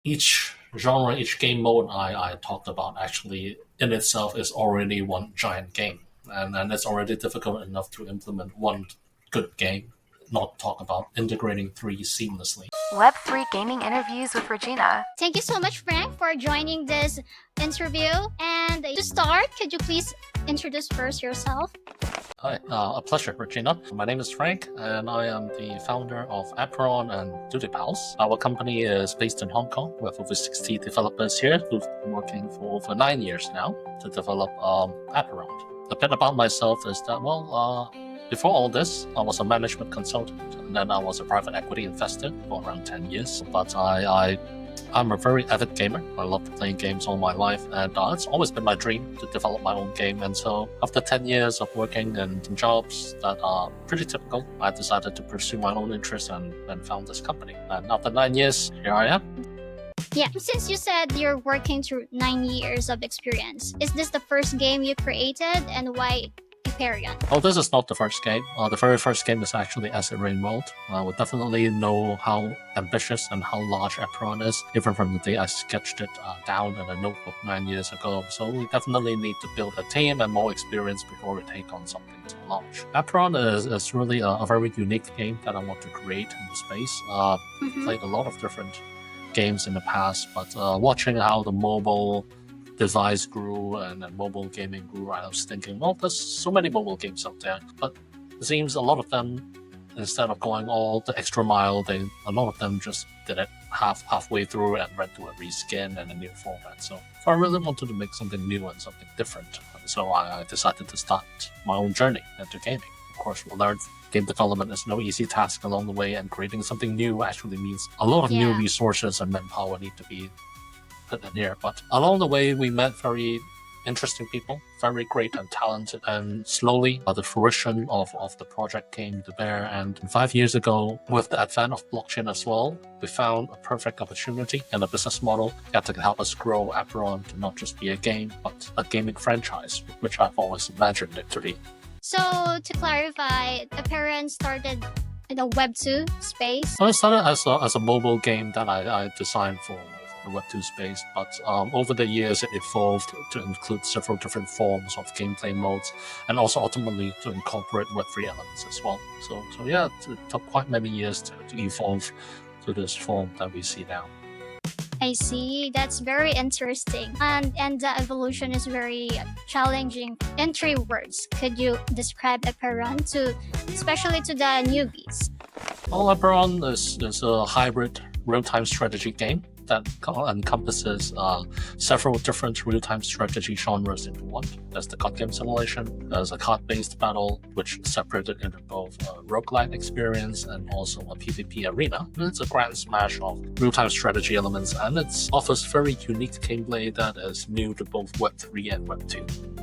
each genre, each game mode I talked about actually in itself is already one giant game. And it's already difficult enough to implement one good game, not talk about integrating three seamlessly. Web3 Gaming Interviews with Regina. Thank you so much, Frank, for joining this interview. And to start, could you please introduce first yourself? Hi, a pleasure, Regina. My name is Frank, and I am the founder of Apeiron and ANIMA. Our company is based in Hong Kong with over 60 developers here who've been working for over 9 years now to develop Apeiron. A bit about myself is that, before all this, I was a management consultant, and then I was a private equity investor for around 10 years. But I'm a very avid gamer. I love playing games all my life, and it's always been my dream to develop my own game. And so after 10 years of working in jobs that are pretty typical, I decided to pursue my own interests and found this company. And after 9 years, here I am. Yeah, since you said you're working through 9 years of experience, is this the first game you created, and why Apeiron? Oh, this is not the first game. The very first game is actually Acid Rain World. We definitely know how ambitious and how large Apeiron is, even from the day I sketched it down in a notebook 9 years ago. So we definitely need to build a team and more experience before we take on something so large. Apeiron is really a very unique game that I want to create in the space. Played a lot of different games in the past, but watching how the mobile device grew and mobile gaming grew, I was thinking, well, there's so many mobile games out there, but it seems a lot of them, instead of going all the extra mile, a lot of them just did it halfway through and went to a reskin and a new format. So I really wanted to make something new and something different. So I decided to start my own journey into gaming. Of course, we learned game development is no easy task along the way, and creating something new actually means a lot of new resources and manpower need to be put in here. But along the way, we met very interesting people, very great and talented, and slowly the fruition of the project came to bear. And 5 years ago, with the advent of blockchain as well, we found a perfect opportunity and a business model that could help us grow Apeiron to not just be a game, but a gaming franchise, which I've always imagined it to be. So, to clarify, Apeiron started in the Web2 space? So it started as a mobile game that I designed for the Web2 space, but over the years it evolved to include several different forms of gameplay modes, and also ultimately to incorporate Web3 elements as well. So yeah, it took quite many years to evolve to this form that we see now. I see. That's very interesting. And the evolution is very challenging. In 3 words, could you describe Apeiron especially to the newbies? Well, Apeiron is a hybrid real-time strategy game that encompasses several different real-time strategy genres into one. There's the card game simulation, there's a card-based battle, which is separated into both a roguelike experience and also a PvP arena. And it's a grand smash of real-time strategy elements, and it offers very unique gameplay that is new to both Web3 and Web2.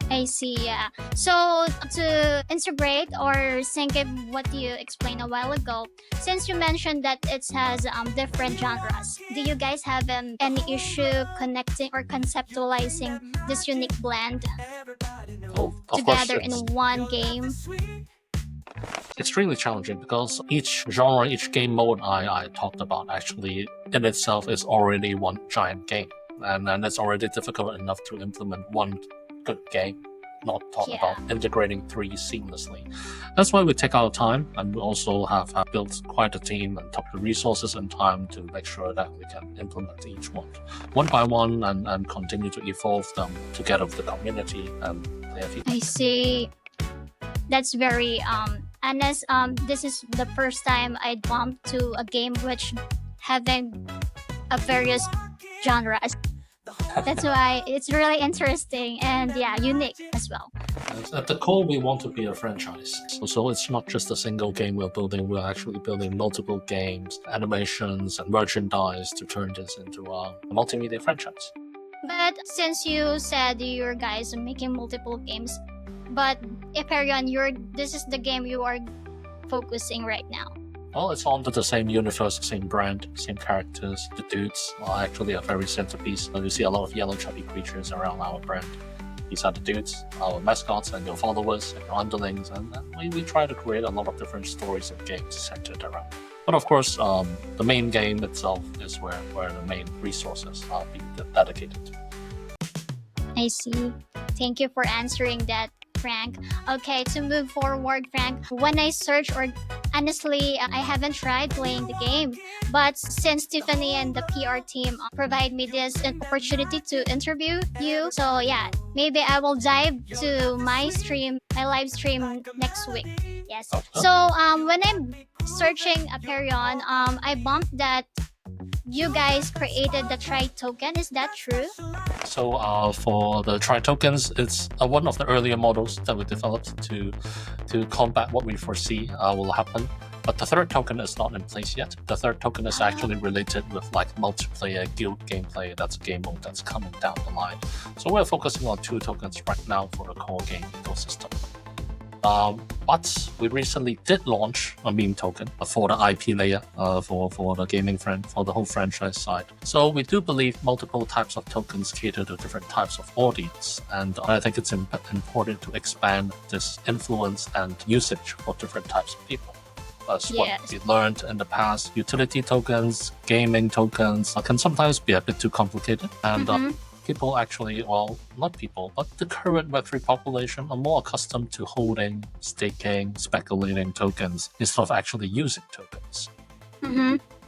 I see, yeah. So to integrate or sync it what you explained a while ago, since you mentioned that it has different genres, do you guys have any issue connecting or conceptualizing this unique blend together in one game? Extremely challenging because each genre, each game mode I talked about actually in itself is already one giant game, and it's already difficult enough to implement one good game, not talk about integrating three seamlessly. That's why we take our time, and we also have built quite a team and took the resources and time to make sure that we can implement each one by one and continue to evolve them together with the community and their feedback. I see. That's very honest. This is the first time I bumped to a game which having a various genres. That's why it's really interesting and unique as well. At the core, we want to be a franchise. So it's not just a single game we're building, we're actually building multiple games, animations, and merchandise to turn this into a multimedia franchise. But since you said you guys are making multiple games, but Apeiron, this is the game you are focusing right now. Well, it's under the same universe, same brand, same characters. The dudes are actually a very centerpiece. You see a lot of yellow chubby creatures around our brand. These are the dudes, our mascots, and your followers, and your underlings, and we try to create a lot of different stories and games centered around. But of course, the main game itself is where the main resources are being dedicated to. I see. Thank you for answering that, Frank. Okay, to move forward, Frank, when I search, or honestly, I haven't tried playing the game, but since Tiffany and the PR team provide me this opportunity to interview you, so yeah, maybe I will dive to my live stream next week. Yes. So when I'm searching Apeiron, I bumped that you guys created the Tri token. Is that true? So for the Tri tokens, it's one of the earlier models that we developed to combat what we foresee will happen. But the third token is not in place yet. The third token is actually related with like multiplayer guild gameplay. That's a game mode that's coming down the line. So we're focusing on 2 tokens right now for the core game ecosystem. But we recently did launch a meme token for the IP layer, for the gaming for the whole franchise side. So we do believe multiple types of tokens cater to different types of audience, and I think it's important to expand this influence and usage for different types of people. As what we learned in the past, utility tokens, gaming tokens can sometimes be a bit too complicated, and people actually, well, not people, but the current Web3 population are more accustomed to holding, staking, speculating tokens instead of actually using tokens.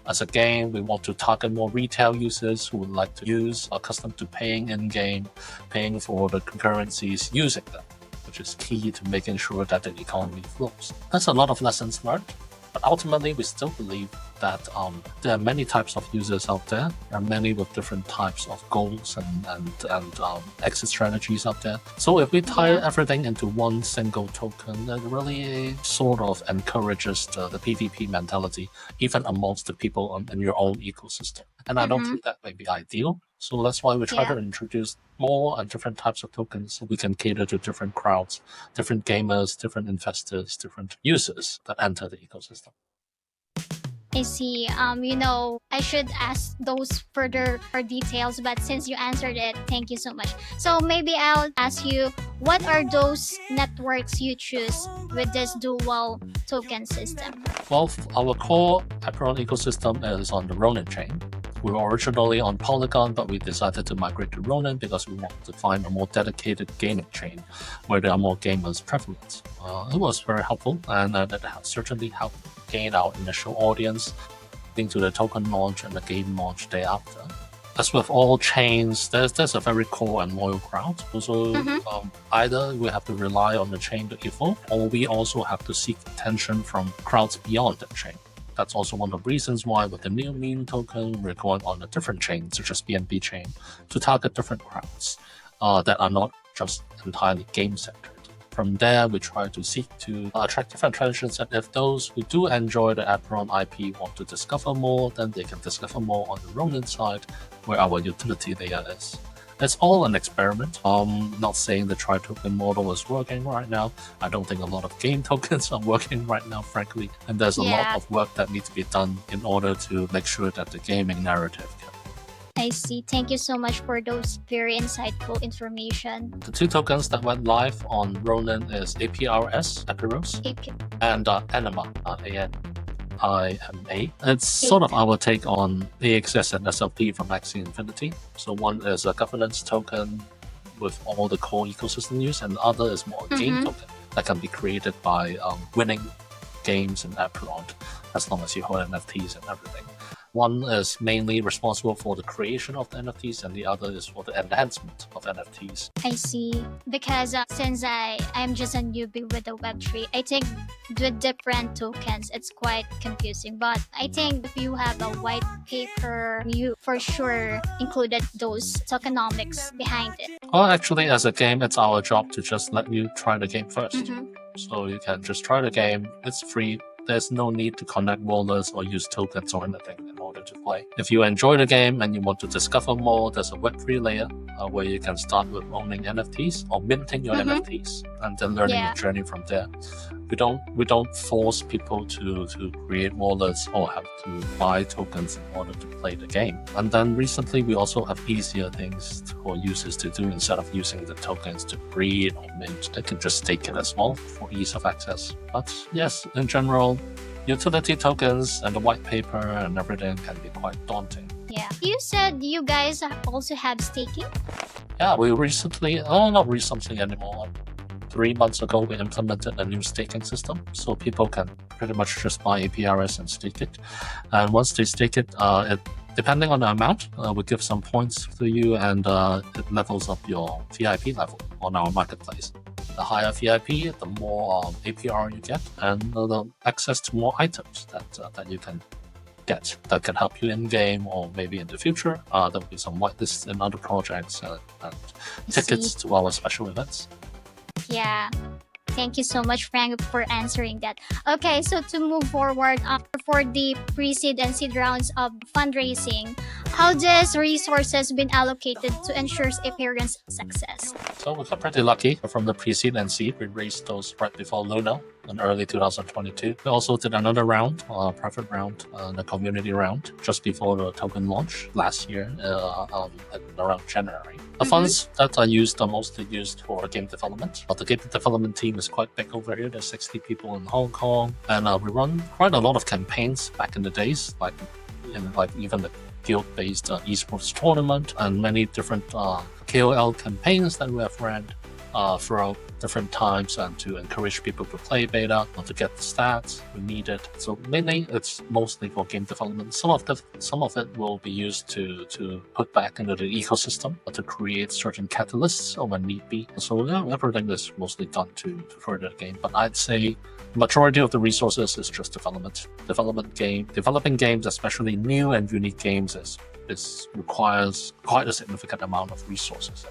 As a game, we want to target more retail users who would like to use, accustomed to paying in-game, paying for the concurrencies, using them, which is key to making sure that the economy flows. That's a lot of lessons learned, but ultimately we still believe that there are many types of users out there. There are many with different types of goals and exit strategies out there. So if we tie everything into one single token, it really sort of encourages the PvP mentality, even amongst the people in your own ecosystem. And I don't think that may be ideal. So that's why we try to introduce more and different types of tokens so we can cater to different crowds, different gamers, different investors, different users that enter the ecosystem. I see. I should ask those further details, but since you answered it, thank you so much. So maybe I'll ask you, what are those networks you choose with this dual token system? Well, our core Apeiron ecosystem is on the Ronin chain. We were originally on Polygon, but we decided to migrate to Ronin because we wanted to find a more dedicated gaming chain where there are more gamers prevalent. It was very helpful, and it has certainly helped gain our initial audience, leading to the token launch and the game launch day after. As with all chains, there's a very core and loyal crowd. So either we have to rely on the chain to evolve, or we also have to seek attention from crowds beyond the chain. That's also one of the reasons why with the new meme token, we're going on a different chain, such as BNB chain, to target different crowds that are not just entirely game-centered. From there, we try to seek to attract different traditions, and if those who do enjoy the Apeiron IP want to discover more, then they can discover more on the Ronin side, where our utility layer is. It's all an experiment. Not saying the tri-token model is working right now. I don't think a lot of game tokens are working right now, frankly. And there's a lot of work that needs to be done in order to make sure that the gaming narrative can. I see. Thank you so much for those very insightful information. The 2 tokens that went live on Ronin is APRS, and ANIMA, ANIMA. It's sort of our take on AXS and SLP from Axie Infinity. So one is a governance token with all the core ecosystem use, and the other is more a game token that can be created by winning games in Apeiron, as long as you hold NFTs and everything. One is mainly responsible for the creation of the NFTs, and the other is for the enhancement of NFTs. I see. Because since I'm just a newbie with the Web3, I think with different tokens, it's quite confusing. But I think if you have a white paper, you for sure included those tokenomics behind it. Well, actually, as a game, it's our job to just let you try the game first. So you can just try the game. It's free. There's no need to connect wallets or use tokens or anything in order to play. If you enjoy the game and you want to discover more, there's a Web3 layer where you can start with owning NFTs or minting your NFTs and then learning your journey from there. We don't force people to create wallets or have to buy tokens in order to play the game. And then recently we also have easier things for users to do. Instead of using the tokens to breed or mint, they can just stake it as well for ease of access. But yes, in general, utility tokens and the white paper and everything can be quite daunting. Yeah. You said you guys also have staking? Yeah, we recently, not recently anymore. 3 months ago, we implemented a new staking system, so people can pretty much just buy APRS and stake it. And once they stake it, depending on the amount, we give some points to you, and it levels up your VIP level on our marketplace. The higher VIP, the more APR you get, and the access to more items that you can get that can help you in game or maybe in the future. There will be some whitelists in other projects and tickets to our special events. Yeah. Thank you so much, Frank, for answering that. Okay, so to move forward for the pre-seed and seed rounds of fundraising, how does resources been allocated to ensure Apeiron's success? So we got pretty lucky. From the pre-seed and seed, we raised those right before Luna in early 2022. We also did another round, private round, the community round, just before the token launch last year, around January. The funds that are used are mostly used for game development. But the game development team is quite big over here. There's 60 people in Hong Kong, and we run quite a lot of campaigns back in the days, like even the guild-based esports tournament and many different KOL campaigns that we have ran throughout different times, and to encourage people to play beta or to get the stats we needed. So mainly it's mostly for game development. Some of it will be used to put back into the ecosystem or to create certain catalysts or when need be. So yeah, everything is mostly done to further the game. But I'd say majority of the resources is just developing games, especially new and unique games, requires quite a significant amount of resources.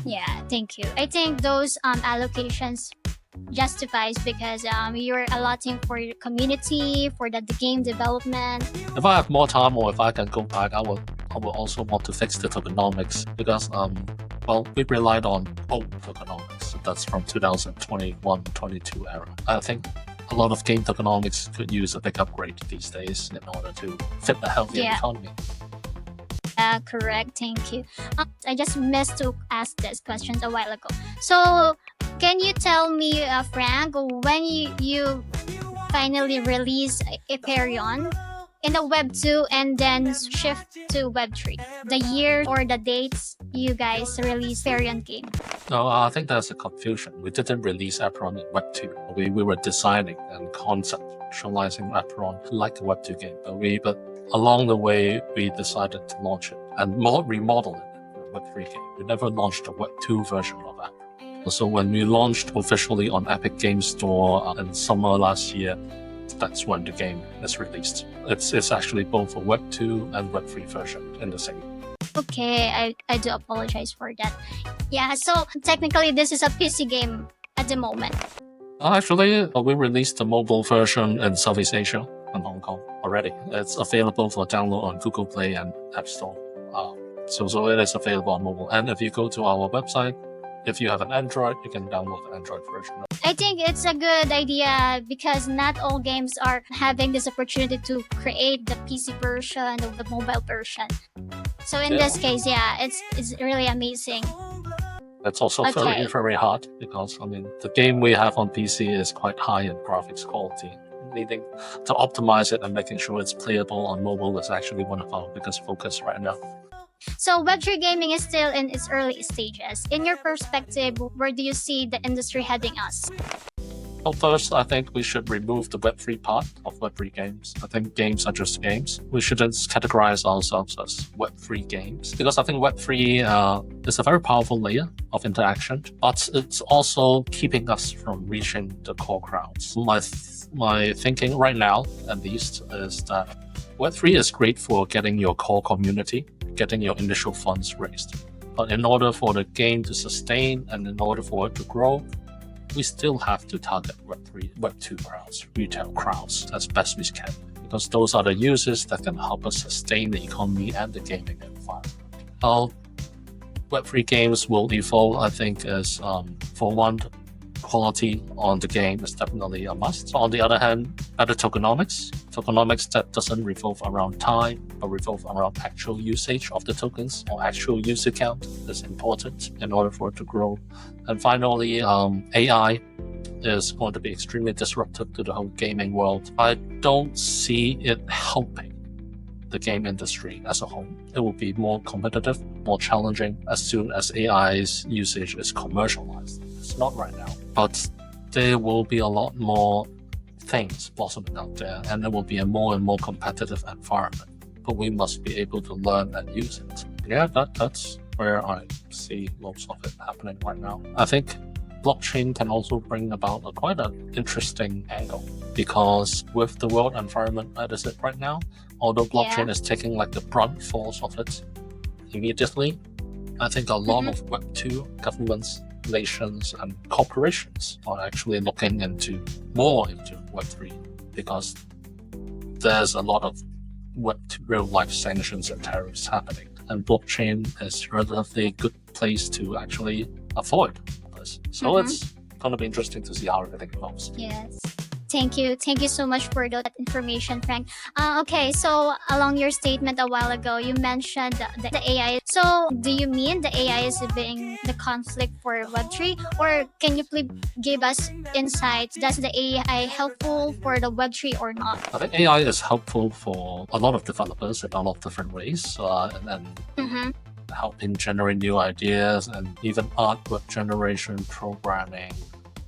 Yeah, thank you. I think those allocations justifies because you're allotting for your community, for the game development. If I have more time, or if I can go back, I will also want to fix the tokenomics, because we relied on old tokenomics. That's from 2021-22 era. I think a lot of game tokenomics could use a big upgrade these days in order to fit a healthier economy. Correct, thank you. I just missed to ask these questions a while ago. So, can you tell me, Frank, when you finally release Apeiron in the Web2 and then shift to Web3? The year or the dates you guys release Apeiron game? No, I think there's a confusion. We didn't release Apeiron in Web2. We were designing and conceptualizing Apeiron like a Web2 game, but along the way, we decided to launch it and remodel it in a Web3 game. We never launched a Web2 version of Apeiron. So when we launched officially on Epic Games Store in summer last year, that's when the game is released. It's actually both a Web2 and Web3 version in the same. Okay, I do apologize for that. Yeah, so technically this is a PC game at the moment. Actually, we released the mobile version in Southeast Asia and Hong Kong already. It's available for download on Google Play and App Store. So it is available on mobile. And if you go to our website, if you have an Android, you can download the Android version. I think it's a good idea because not all games are having this opportunity to create the PC version or the mobile version. So in this case, it's really amazing. It's also very, very hard because, the game we have on PC is quite high in graphics quality. Needing to optimize it and making sure it's playable on mobile is actually one of our biggest focus right now. So Web3 gaming is still in its early stages. In your perspective, where do you see the industry heading us? Well, first, I think we should remove the Web3 part of Web3 games. I think games are just games. We shouldn't categorize ourselves as Web3 games, because I think Web3 is a very powerful layer of interaction, but it's also keeping us from reaching the core crowds. My thinking right now, at least, is that Web3 is great for getting your core community, getting your initial funds raised. But in order for the game to sustain and in order for it to grow, we still have to target Web3, Web2 crowds, retail crowds as best we can, because those are the users that can help us sustain the economy and the gaming environment. Web3 games will evolve, I think, is for one, quality on the game is definitely a must. On the other hand, better tokenomics. Tokenomics that doesn't revolve around time, but revolve around actual usage of the tokens or actual user count is important in order for it to grow. And finally, AI is going to be extremely disruptive to the whole gaming world. I don't see it helping the game industry as a whole. It will be more competitive, more challenging as soon as AI's usage is commercialized. It's not right now, but there will be a lot more things blossoming out there, and it will be a more and more competitive environment. But we must be able to learn and use it. Yeah, that's where I see most of it happening right now. I think blockchain can also bring about quite an interesting angle, because with the world environment that is it right now, although blockchain is taking like the brunt force of it immediately, I think a lot of Web2 governments, nations, and corporations are actually looking more into Web3, because there's a lot of Web2 real-life sanctions and tariffs happening, and blockchain is a relatively good place to actually avoid this. So it's going to be interesting to see how everything evolves. Yes. Thank you so much for that information, Frank. Okay, so along your statement a while ago, you mentioned the AI. So do you mean the AI is being the conflict for Web3? Or can you please give us insights? Does the AI helpful for the Web3 or not? I think AI is helpful for a lot of developers in a lot of different ways, and helping generate new ideas and even artwork generation, programming.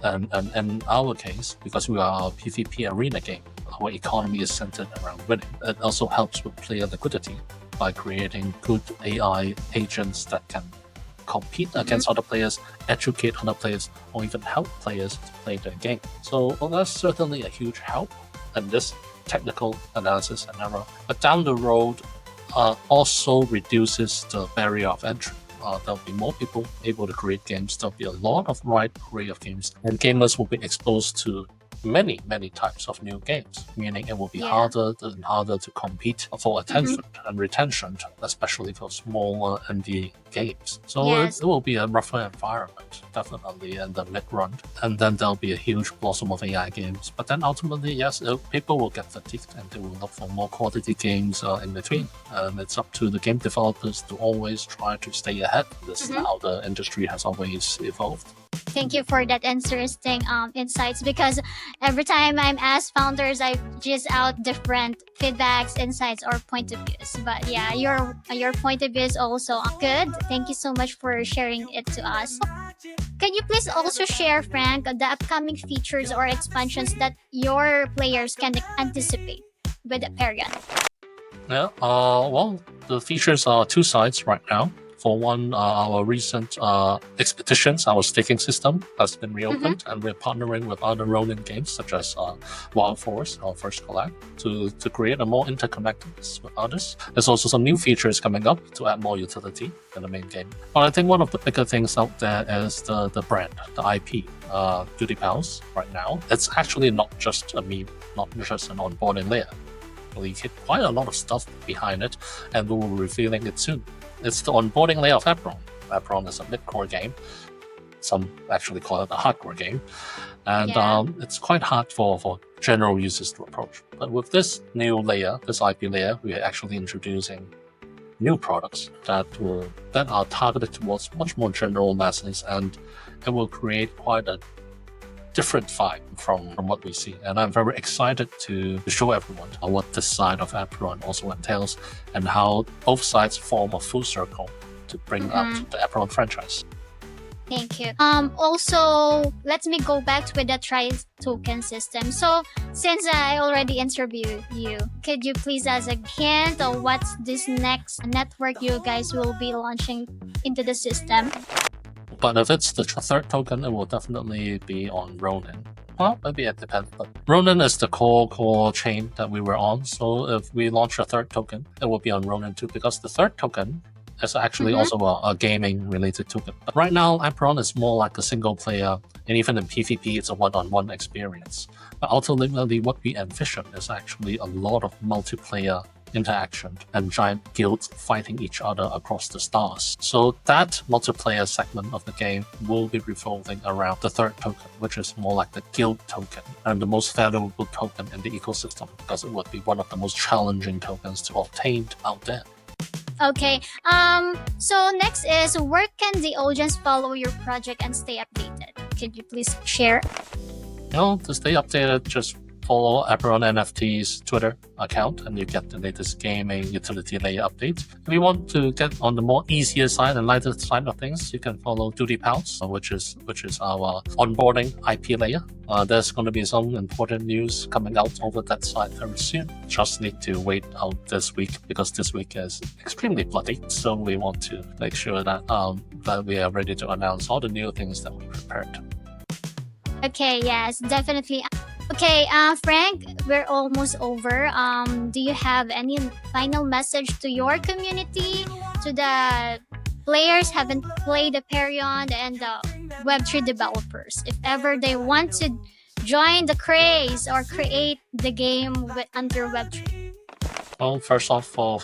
And in our case, because we are a PvP arena game, our economy is centered around winning. It also helps with player liquidity by creating good AI agents that can compete against other players, educate other players, or even help players to play their game. So that's certainly a huge help in this technical analysis and error. But down the road, also reduces the barrier of entry. There'll be more people able to create games. There'll be a lot of wide array of games, and gamers will be exposed to many types of new games, meaning it will be harder and harder to compete for attention and retention, especially for smaller indie games. So it will be a rougher environment, definitely in the mid-run. And then there'll be a huge blossom of AI games. But then ultimately, yes, people will get fatigued and they will look for more quality games in between. And it's up to the game developers to always try to stay ahead. This is how the industry has always evolved. Thank you for that interesting insights, because every time I'm asked founders, I just out different feedbacks, insights, or point of views. But yeah, your point of view is also good. Thank you so much for sharing it to us. Can you please also share, Frank, the upcoming features or expansions that your players can anticipate with Apeiron? Yeah, well, the features are two sides right now. For one, our recent expeditions, our staking system has been reopened, and we're partnering with other Ronin games such as Wild Forest, our first collab, to create a more interconnectedness with others. There's also some new features coming up to add more utility in the main game. But I think one of the bigger things out there is the brand, the IP, Duty Pals right now. It's actually not just a meme, not just an onboarding layer. We hit quite a lot of stuff behind it, and we will be revealing it soon. It's the onboarding layer of Apeiron. Apeiron is a mid-core game. Some actually call it a hardcore game. And it's quite hard for general users to approach. But with this new layer, this IP layer, we are actually introducing new products that are targeted towards much more general masses, and it will create quite a different vibe from what we see. And I'm very excited to show everyone what this side of Apeiron also entails, and how both sides form a full circle to bring up the Apeiron franchise. Thank you. Also, let me go back to the token system. So, since I already interviewed you, could you please as a hint of what's this next network you guys will be launching into the system? But if it's the third token, it will definitely be on Ronin. Well, maybe it depends, but Ronin is the core chain that we were on. So if we launch a third token, it will be on Ronin too, because the third token is actually also a gaming-related token. But right now, Apeiron is more like a single player, and even in PvP, it's a one-on-one experience. But ultimately, what we envision is actually a lot of multiplayer interaction and giant guilds fighting each other across the stars. So that multiplayer segment of the game will be revolving around the third token, which is more like the guild token and the most valuable token in the ecosystem, because it would be one of the most challenging tokens to obtain out there. Okay, so next is, where can the audience follow your project and stay updated? Could you please share? To stay updated, just follow Apeiron NFT's Twitter account and you get the latest gaming utility layer updates. If you want to get on the more easier side and lighter side of things, you can follow Duty Pals, which is our onboarding IP layer. There's going to be some important news coming out over that side very soon. Just need to wait out this week because this week is extremely bloody. So we want to make sure that that we are ready to announce all the new things that we prepared. Okay, yes, definitely. Okay, Frank, we're almost over. Do you have any final message to your community, to the players haven't played Apeiron and the Web3 developers, if ever they want to join the craze or create the game under Web3? Well, first off, for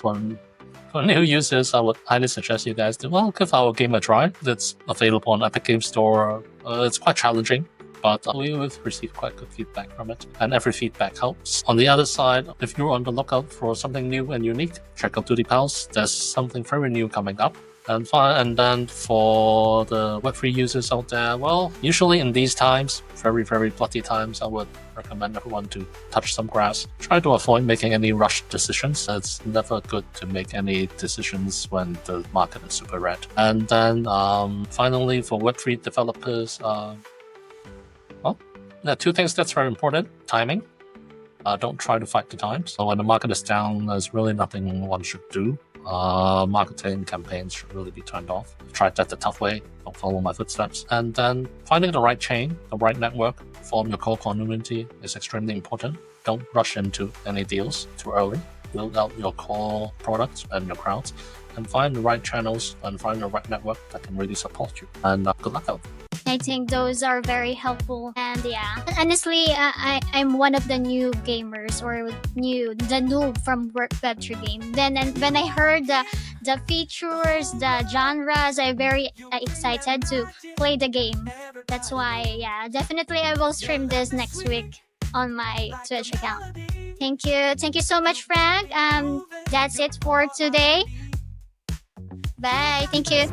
new users, I would highly suggest you guys to give our game a try. It's available on Epic Game Store. It's quite challenging, but we've received quite good feedback from it, and every feedback helps. On the other side, if you're on the lookout for something new and unique, check out Duty Pals. There's something very new coming up. And then for the Web3 users out there, well, usually in these times, very, very bloody times, I would recommend everyone to touch some grass. Try to avoid making any rushed decisions. It's never good to make any decisions when the market is super red. And then finally, for Web3 developers, there are two things that's very important. Timing. Don't try to fight the times. So when the market is down, there's really nothing one should do. Marketing campaigns should really be turned off. I've tried that the tough way. Don't follow my footsteps. And then finding the right chain, the right network, form your core community is extremely important. Don't rush into any deals too early. Build out your core products and your crowds, and find the right channels and find the right network that can really support you. And good luck out. I think those are very helpful, and yeah, honestly, I'm one of the new gamers, or the noob from Web3 game. Then when I heard the features, the genres, I'm very excited to play the game. That's why, yeah, definitely I will stream this next week on my Twitch account. Thank you so much, Frank. That's it for today. Bye. Thank you.